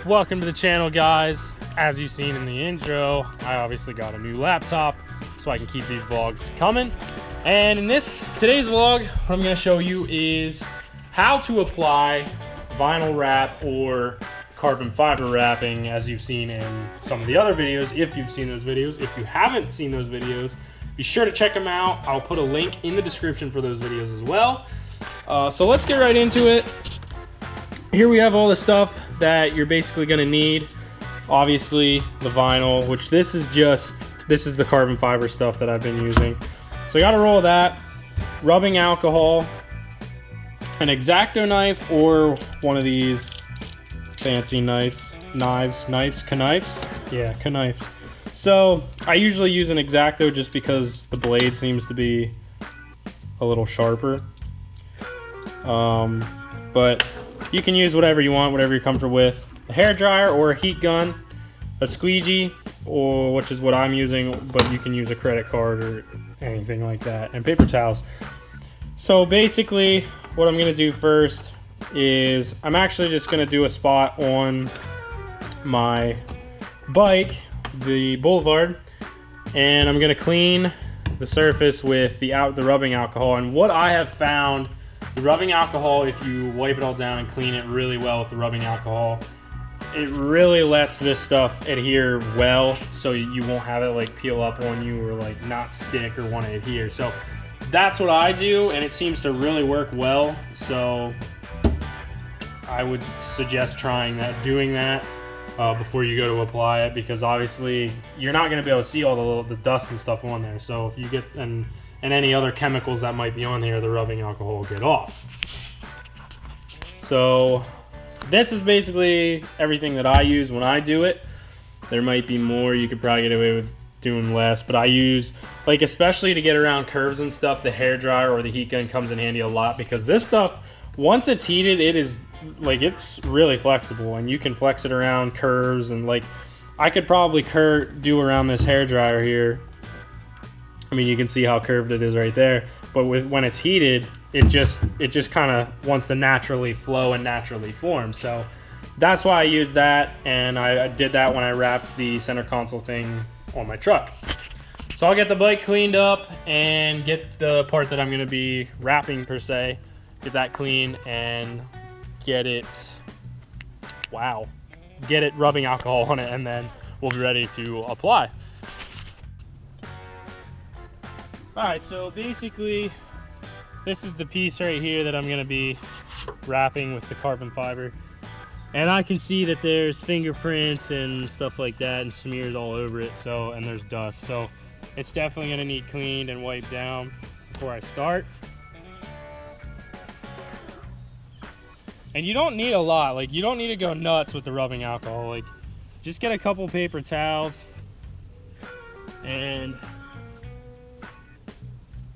Welcome to the channel, guys. As you've seen in the intro, I obviously got a new laptop so I can keep these vlogs coming. And in today's vlog, what I'm going to show you is how to apply vinyl wrap or carbon fiber wrapping, as you've seen in some of the other videos. If you've seen those videos, if you haven't seen those videos, be sure to check them out. I'll put a link in the description for those videos as well. So let's get right into it. Here we have all the stuff that you're basically going to need. Obviously the vinyl, which this is the carbon fiber stuff that I've been using. So I got a roll of that, rubbing alcohol, an X-Acto knife, or one of these fancy knives. So I usually use an X-Acto just because the blade seems to be a little sharper. But you can use whatever you want, whatever you're comfortable with. A hair dryer or a heat gun, a squeegee, or which is what I'm using, but you can use a credit card or anything like that, and paper towels. So basically what I'm gonna do first is I'm actually just gonna do a spot on my bike, the Boulevard, and I'm gonna clean the surface with the rubbing alcohol. And what I have found, the rubbing alcohol, if you wipe it all down and clean it really well with the rubbing alcohol, it really lets this stuff adhere well, so you won't have it like peel up on you or like not stick or want to adhere. So that's what I do, and it seems to really work well. So I would suggest doing that before you go to apply it, because obviously you're not going to be able to see all the dust and stuff on there. So if you get and any other chemicals that might be on here, the rubbing alcohol will get off. So this is basically everything that I use when I do it. There might be more, you could probably get away with doing less, but I use, like, especially to get around curves and stuff, the hair dryer or the heat gun comes in handy a lot, because this stuff, once it's heated, it's really flexible, and you can flex it around curves. And like, I could probably do around this hair dryer here. I mean, you can see how curved it is right there, but when it's heated, it just kind of wants to naturally flow and naturally form. So that's why I use that, and I did that when I wrapped the center console thing on my truck. So I'll get the bike cleaned up and get the part that I'm going to be wrapping per se, get that clean and get it rubbing alcohol on it, and then we'll be ready to apply. Alright, so basically this is the piece right here that I'm going to be wrapping with the carbon fiber. And I can see that there's fingerprints and stuff like that and smears all over it, and there's dust. So it's definitely going to need cleaned and wiped down before I start. And you don't need a lot. Like, you don't need to go nuts with the rubbing alcohol. Like, just get a couple paper towels and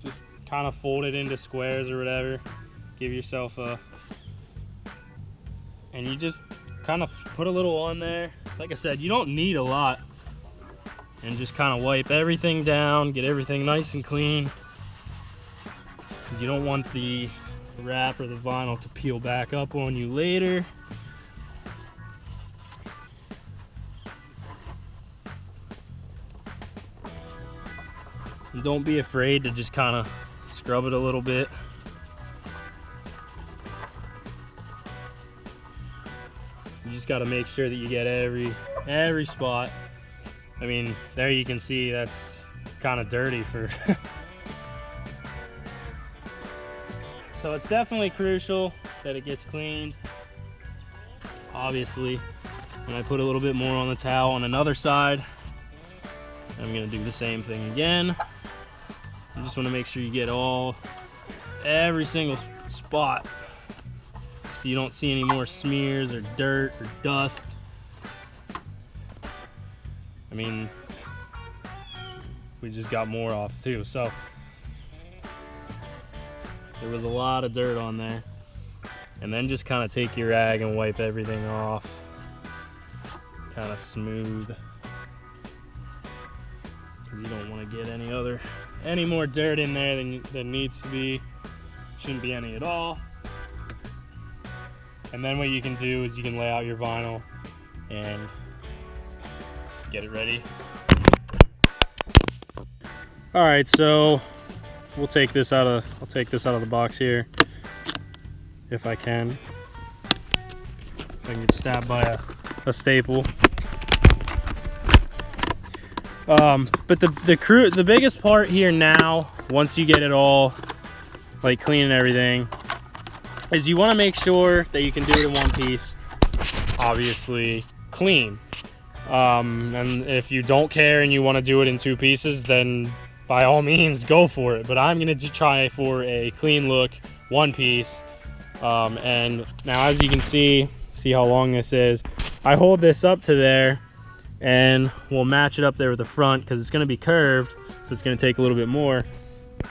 just kind of fold it into squares or whatever. Give yourself and you just kind of put a little on there. Like I said, you don't need a lot. And just kind of wipe everything down, get everything nice and clean, because you don't want the wrap or the vinyl to peel back up on you later. And don't be afraid to just kind of scrub it a little bit. You just got to make sure that you get every spot. I mean, there you can see that's kind of dirty for so it's definitely crucial that it gets cleaned. Obviously, when I put a little bit more on the towel on another side, I'm gonna do the same thing again. You just want to make sure you get every single spot, so you don't see any more smears or dirt or dust. I mean, we just got more off too, so there was a lot of dirt on there. And then just kind of take your rag and wipe everything off, kind of smooth, because you don't want to get any more dirt in there than needs to be. Shouldn't be any at all. And then what you can do is you can lay out your vinyl and get it ready. All right, so we'll take this out of, I'll take this out of the box here if I can. If I can get stabbed by a staple. But the biggest part here now, once you get it all like clean and everything, is you want to make sure that you can do it in one piece, obviously clean. And if you don't care and you want to do it in two pieces, then by all means go for it. But I'm gonna try for a clean look, one piece. And now as you can see how long this is. I hold this up to there and we'll match it up there with the front because it's gonna be curved, so it's gonna take a little bit more.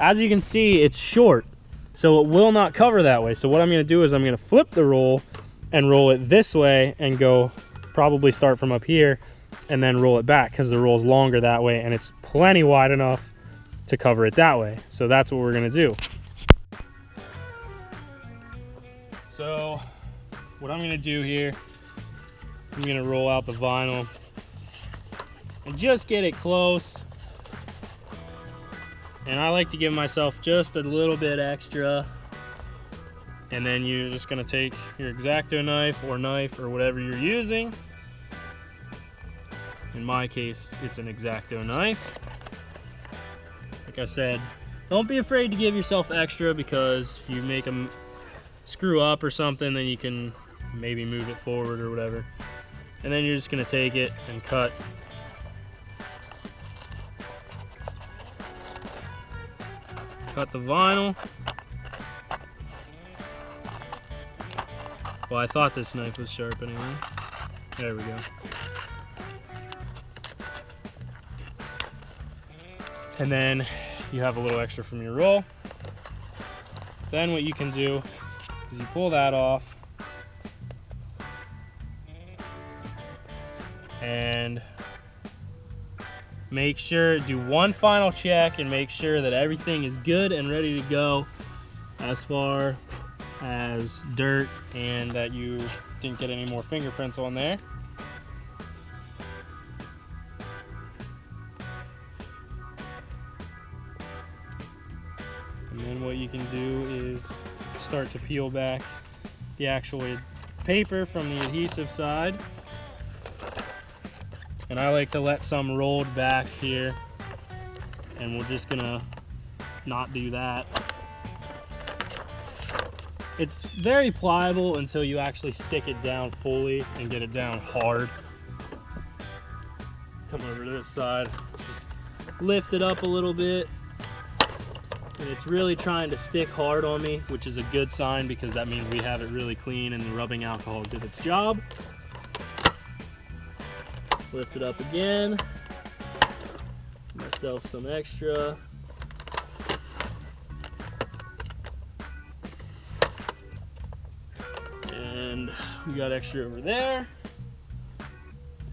As you can see, it's short, so it will not cover that way. So what I'm gonna do is I'm gonna flip the roll and roll it this way and go, probably start from up here and then roll it back because the roll's longer that way and it's plenty wide enough to cover it that way. So that's what we're gonna do. So what I'm gonna do here, I'm gonna roll out the vinyl and just get it close. And I like to give myself just a little bit extra. And then you're just gonna take your X-Acto knife or whatever you're using. In my case, it's an X-Acto knife. Like I said, don't be afraid to give yourself extra, because if you make them screw up or something, then you can maybe move it forward or whatever. And then you're just gonna take it and cut. Cut the vinyl. Well, I thought this knife was sharp anyway. There we go. And then you have a little extra from your roll. Then what you can do is you pull that off and make sure, do one final check and make sure that everything is good and ready to go as far as dirt and that you didn't get any more fingerprints on there. And then what you can do is start to peel back the actual paper from the adhesive side. And I like to let some rolled back here, and we're just gonna not do that. It's very pliable until you actually stick it down fully and get it down hard. Come over to this side, just lift it up a little bit. And it's really trying to stick hard on me, which is a good sign because that means we have it really clean and the rubbing alcohol did its job. Lift it up again. Give myself some extra. And we got extra over there.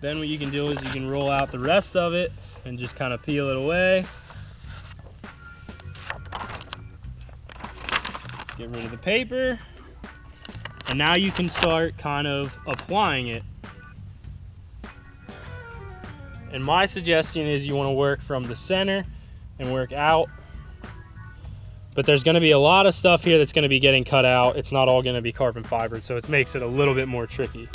Then what you can do is you can roll out the rest of it and just kind of peel it away. Get rid of the paper. And now you can start kind of applying it. And my suggestion is you want to work from the center and work out. But there's going to be a lot of stuff here that's going to be getting cut out. It's not all going to be carbon fiber, so it makes it a little bit more tricky.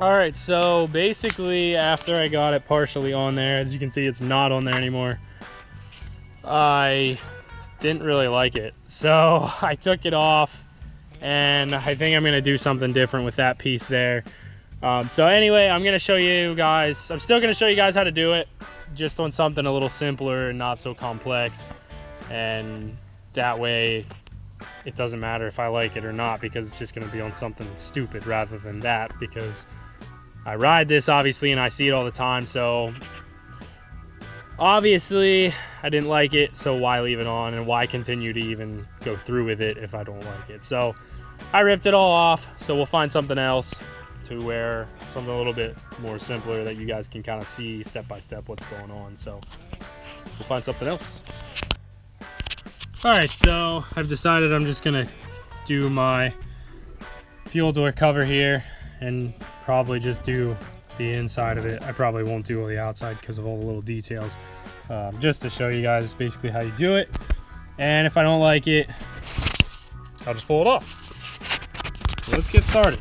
All right, so basically after I got it partially on there, as you can see, it's not on there anymore. I didn't really like it. So I took it off and I think I'm gonna do something different with that piece there. So anyway, I'm gonna show you guys, I'm still gonna show you guys how to do it, just on something a little simpler and not so complex. And that way it doesn't matter if I like it or not, because it's just going to be on something stupid rather than that, because I ride this obviously and I see it all the time. So obviously I didn't like it, so why leave it on, and why continue to even go through with it if I don't like it? So I ripped it all off. So we'll find something else to wear, something a little bit more simpler that you guys can kind of see step by step what's going on. So we'll find something else. All right, so I've decided I'm just gonna do my fuel door cover here and probably just do the inside of it. I probably won't do all the outside because of all the little details, just to show you guys basically how you do it. And if I don't like it, I'll just pull it off. So let's get started.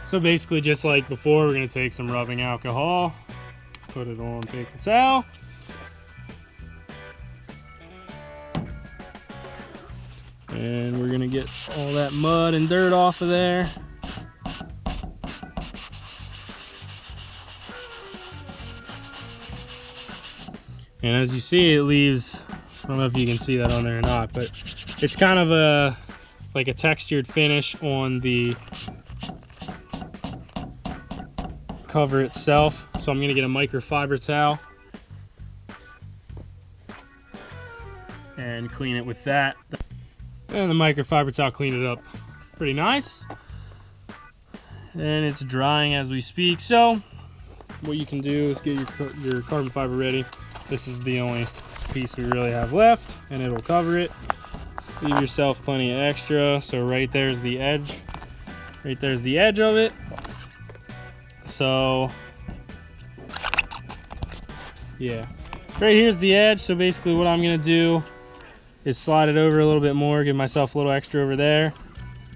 So basically, just like before, we're gonna take some rubbing alcohol, put it on paper towel. And we're gonna get all that mud and dirt off of there. And as you see, it leaves, I don't know if you can see that on there or not, but it's kind of like a textured finish on the cover itself. So I'm gonna get a microfiber towel and clean it with that. And the microfiber towel cleaned it up pretty nice. And it's drying as we speak. So what you can do is get your carbon fiber ready. This is the only piece we really have left, and it'll cover it. Leave yourself plenty of extra. So right there's the edge. Right there's the edge of it. So yeah, right here's the edge. So basically what I'm gonna do is slide it over a little bit more, give myself a little extra over there,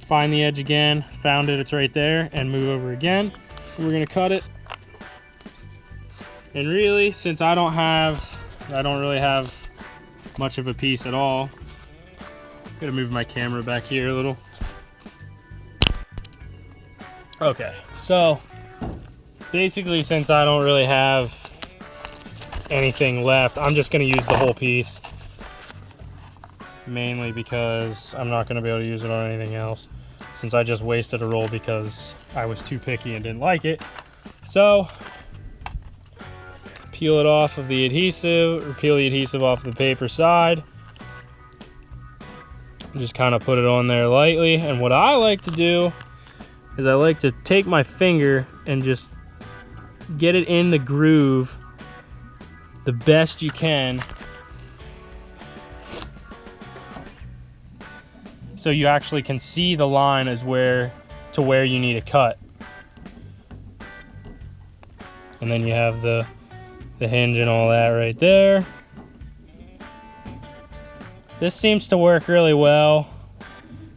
find the edge again, found it, it's right there, and move over again. And we're gonna cut it. And really, since I don't really have much of a piece at all, I'm gonna move my camera back here a little. Okay, so basically, since I don't really have anything left, I'm just gonna use the whole piece. Mainly because I'm not going to be able to use it on anything else, since I just wasted a roll because I was too picky and didn't like it. So peel it off of the adhesive, or peel the adhesive off the paper side. Just kind of put it on there lightly. And what I like to do is I like to take my finger and just get it in the groove the best you can, so you actually can see the line as where you need to cut. And then you have the hinge and all that right there. This seems to work really well,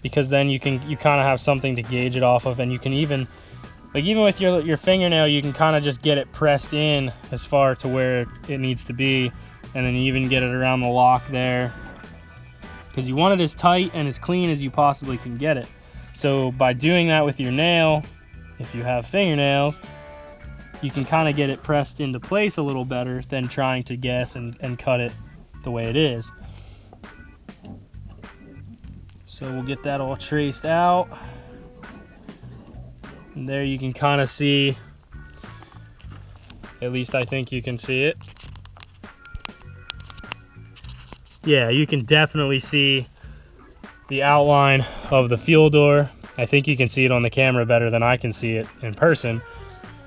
because then you kind of have something to gauge it off of, and you can even with your fingernail, you can kind of just get it pressed in as far to where it needs to be, and then you even get it around the lock there, because you want it as tight and as clean as you possibly can get it. So by doing that with your nail, if you have fingernails, you can kind of get it pressed into place a little better than trying to guess and cut it the way it is. So we'll get that all traced out. And there you can kind of see, at least I think you can see it. Yeah, you can definitely see the outline of the fuel door. I think you can see it on the camera better than I can see it in person.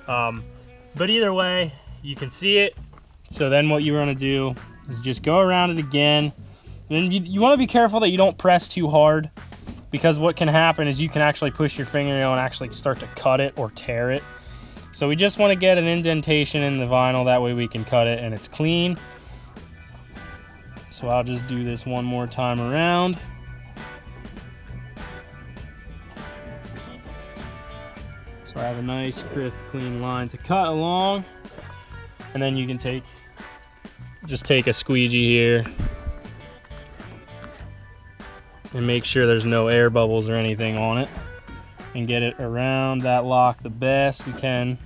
But either way, you can see it. So then what you want to do is just go around it again. And you want to be careful that you don't press too hard, because what can happen is you can actually push your fingernail and actually start to cut it or tear it. So we just want to get an indentation in the vinyl, that way we can cut it and it's clean. So I'll just do this one more time around. So I have a nice, crisp, clean line to cut along. And then you can just take a squeegee here and make sure there's no air bubbles or anything on it, and get it around that lock the best we can.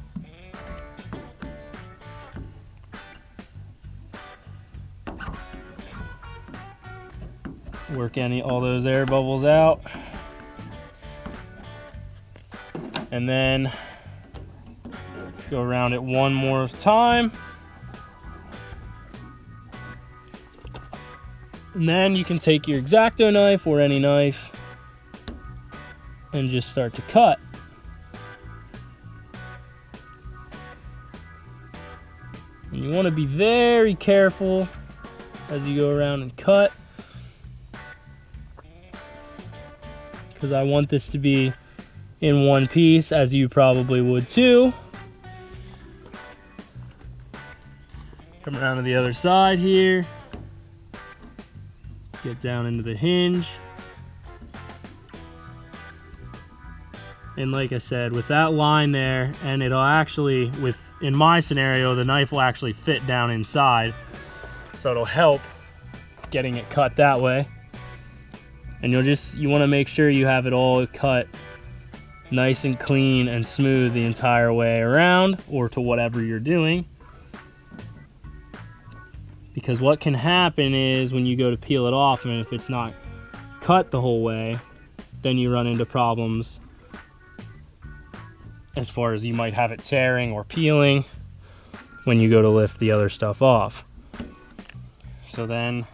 Work all those air bubbles out. And then go around it one more time. And then you can take your X-Acto knife or any knife and just start to cut. And you want to be very careful as you go around and cut, because I want this to be in one piece, as you probably would too. Come around to the other side here. Get down into the hinge. And like I said, with that line there, and it'll actually, in my scenario, the knife will actually fit down inside. So it'll help getting it cut that way. And you want to make sure you have it all cut nice and clean and smooth the entire way around, or to whatever you're doing. Because what can happen is when you go to peel it off, and if it's not cut the whole way, then you run into problems as far as you might have it tearing or peeling when you go to lift the other stuff off. So then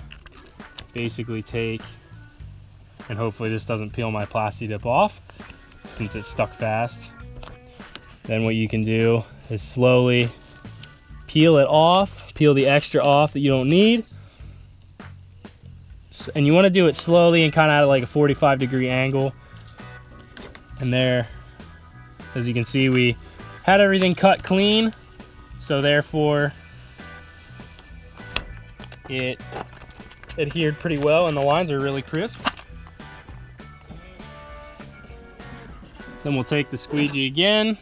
basically take, and hopefully this doesn't peel my Plasti Dip off since it's stuck fast. Then what you can do is slowly peel it off, peel the extra off that you don't need. And you want to do it slowly and kind of at like a 45-degree angle. And there, as you can see, we had everything cut clean, so therefore it adhered pretty well and the lines are really crisp. Then we'll take the squeegee again,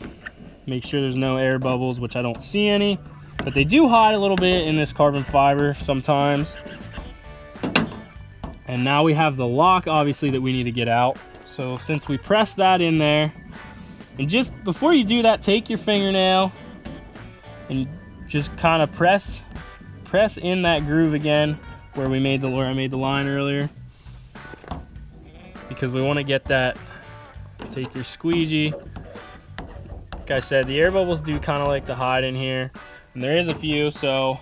make sure there's no air bubbles, which I don't see any, but they do hide a little bit in this carbon fiber sometimes. And now we have the lock, obviously, that we need to get out. So since we pressed that in there, and just before you do that, take your fingernail and just kind of press in that groove again where I made the line earlier, because we want to get that. Take your squeegee. Like I said, the air bubbles do kind of like to hide in here, and there is a few, so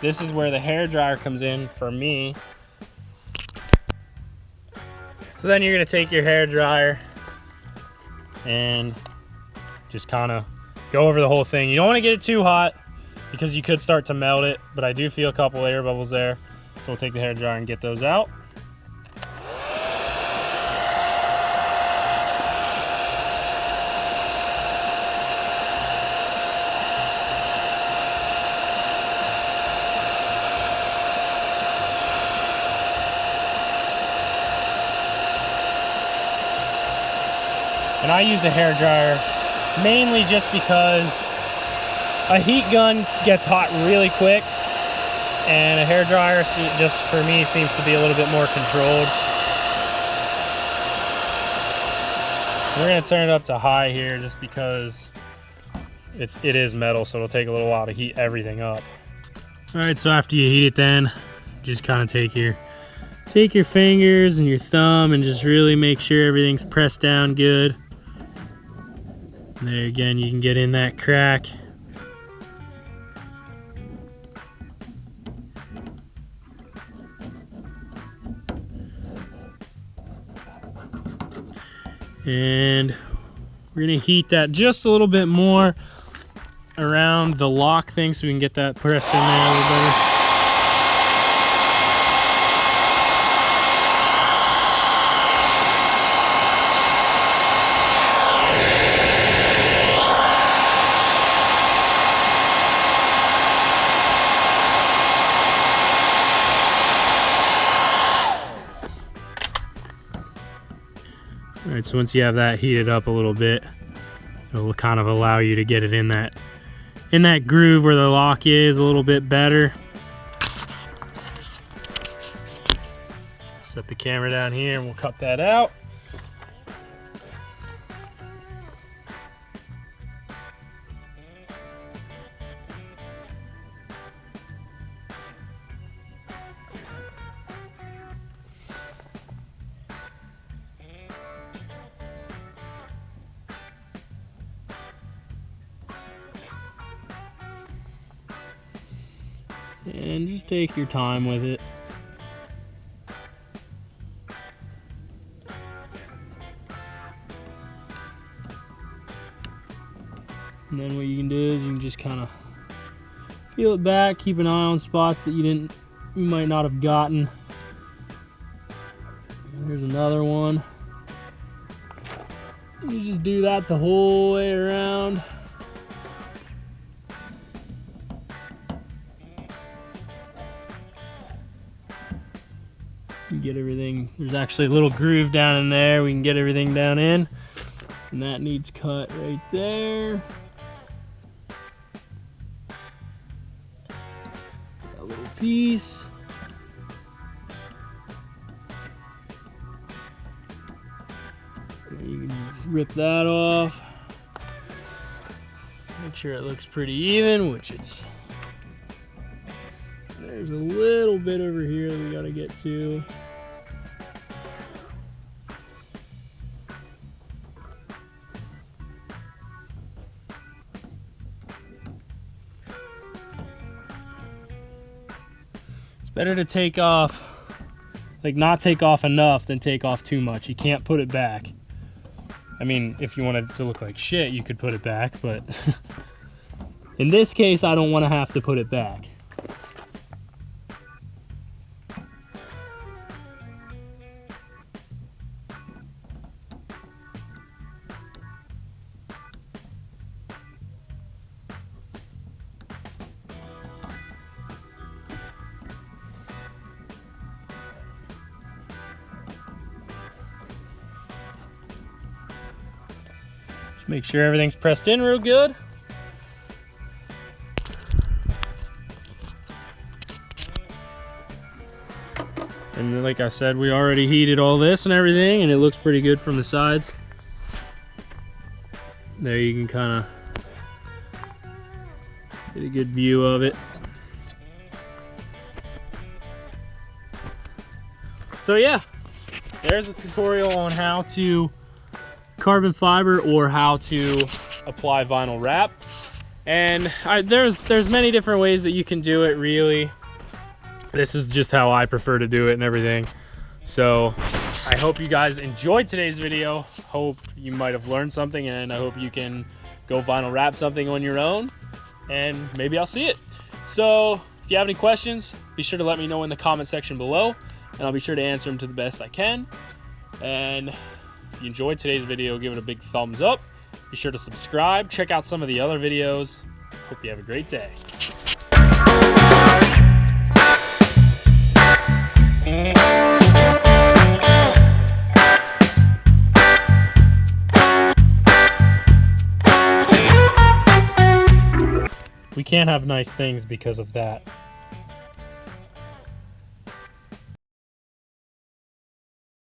this is where the hair dryer comes in for me. So then you're gonna take your hair dryer and just kind of go over the whole thing. You don't want to get it too hot because you could start to melt it, but I do feel a couple air bubbles there. So we'll take the hair dryer and get those out. And I use a hair dryer mainly just because a heat gun gets hot really quick, and a hair dryer just for me seems to be a little bit more controlled. We're gonna turn it up to high here just because it is metal, so it'll take a little while to heat everything up. All right, so after you heat it, then just kind of take your fingers and your thumb and just really make sure everything's pressed down good. There again, you can get in that crack. And we're gonna heat that just a little bit more around the lock thing so we can get that pressed in there a little better. All right, so once you have that heated up a little bit, it'll kind of allow you to get it in that groove where the lock is a little bit better. Set the camera down here and we'll cut that out. And just take your time with it. And then what you can do is you can just kind of peel it back, keep an eye on spots that you might not have gotten. Here's another one. You just do that the whole way around. You get everything, there's actually a little groove down in there. We can get everything down in. And that needs cut right there. A little piece. You can rip that off. Make sure it looks pretty even, which it's. There's a little bit over here that we gotta get to. It's better to take off, like not take off enough than take off too much. You can't put it back. I mean, if you want it to look like shit, you could put it back, but in this case, I don't want to have to put it back. Make sure everything's pressed in real good. And like I said, we already heated all this and everything, and it looks pretty good from the sides. There you can kind of get a good view of it. So yeah, there's a tutorial on how to carbon fiber or how to apply vinyl wrap. And there's many different ways that you can do it, really. This is just how I prefer to do it and everything. So I hope you guys enjoyed today's video. Hope you might have learned something, and I hope you can go vinyl wrap something on your own, and maybe I'll see it. So if you have any questions, be sure to let me know in the comment section below, and I'll be sure to answer them to the best I can. And if you enjoyed today's video, give it a big thumbs up. Be sure to subscribe. Check out some of the other videos. Hope you have a great day. We can't have nice things because of that.